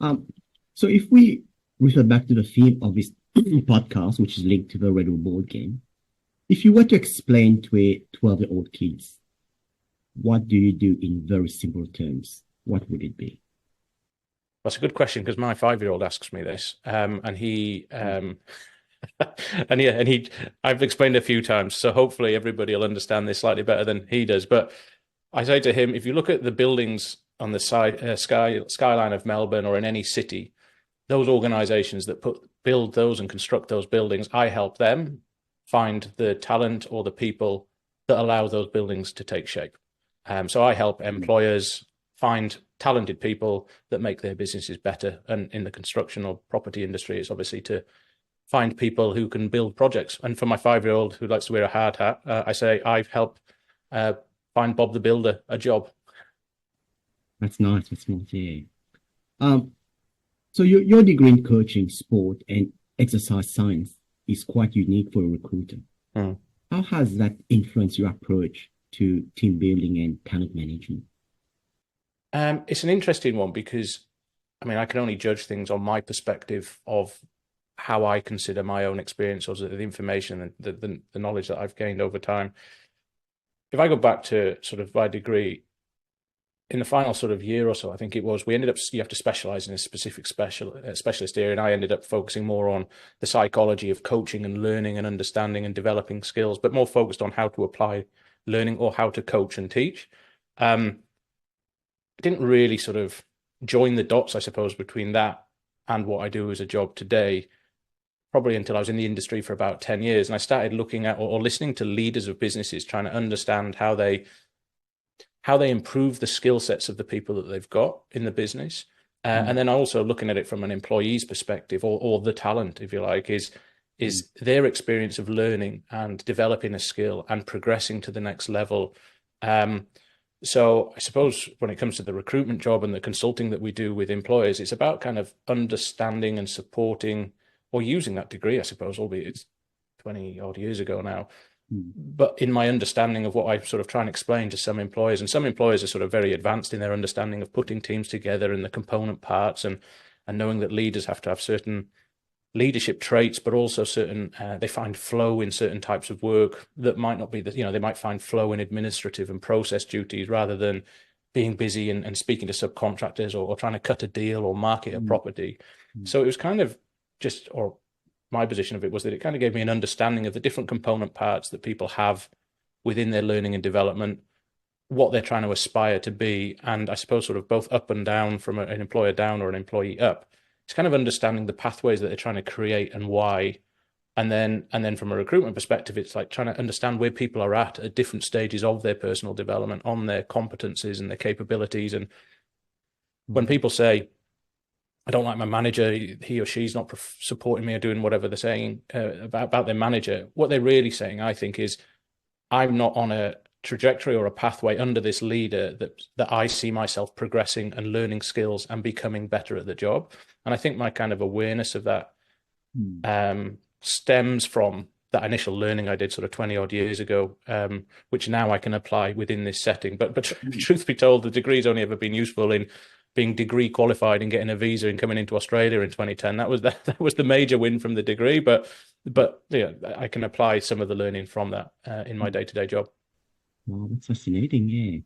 Um, so if we refer back to the theme of this podcast, which is linked to the Red Bull board game, if you were to explain to a 12-year-old kids, what do you do in very simple terms? What would it be? That's a good question because my 5-year-old asks me this, and I've explained a few times, so hopefully everybody will understand this slightly better than he does. But I say to him, if you look at the buildings on the skyline of Melbourne or in any city, those organisations that build those and construct those buildings, I help them find the talent or the people that allow those buildings to take shape. So I help employers find talented people that make their businesses better. And in the construction or property industry, it's obviously to find people who can build projects. And for my 5-year-old who likes to wear a hard hat, I say I've helped uh, find Bob the Builder a job. That's nice. That's nice. Yeah. Um, so your degree in coaching, sport, and exercise science is quite unique for a recruiter. Hmm. How has that influenced your approach to team building and talent management? It's an interesting one because, I mean, I can only judge things on my perspective of how I consider my own experience or the information and the knowledge that I've gained over time. If I go back to sort of my degree, in the final sort of year or so, I think it was, we ended up, you have to specialize in a specific specialist area. And I ended up focusing more on the psychology of coaching and learning and understanding and developing skills, but more focused on how to apply learning or how to coach and teach. I didn't really sort of join the dots, I suppose, between that and what I do as a job today, probably until I was in the industry for about 10 years. And I started looking at or listening to leaders of businesses, trying to understand how they improve the skill sets of the people that they've got in the business. And then also looking at it from an employee's perspective or the talent, if you like, is their experience of learning and developing a skill and progressing to the next level. So I suppose when it comes to the recruitment job and the consulting that we do with employers, it's about kind of understanding and supporting or using that degree, I suppose, albeit it's 20 odd years ago now. Mm. But in my understanding of what I sort of try and explain to some employers, and some employers are sort of very advanced in their understanding of putting teams together and the component parts and knowing that leaders have to have certain leadership traits, but also certain they find flow in certain types of work that might not be they might find flow in administrative and process duties rather than being busy and speaking to subcontractors or trying to cut a deal or market a Mm. property. Mm. So it was kind of or my position of it was that it kind of gave me an understanding of the different component parts that people have within their learning and development, what they're trying to aspire to be, and I suppose sort of both up and down from an employer down or an employee up. It's kind of understanding the pathways that they're trying to create and why. And then from a recruitment perspective, it's like trying to understand where people are at different stages of their personal development, on their competencies and their capabilities. And when Mm. people say, I don't like my manager, he or she's not supporting me or doing whatever they're saying about their manager, what they're really saying, I think, is I'm not on a trajectory or a pathway under this leader that I see myself progressing and learning skills and becoming better at the job. And I think my kind of awareness of that Mm. stems from that initial learning I did sort of 20 odd years ago, which now I can apply within this setting. But truth be told, the degree's only ever been useful in being degree qualified and getting a visa and coming into Australia in 2010. That was the major win from the degree. But yeah, I can apply some of the learning from that in my Mm. day-to-day job. Wow, that's fascinating. Yeah.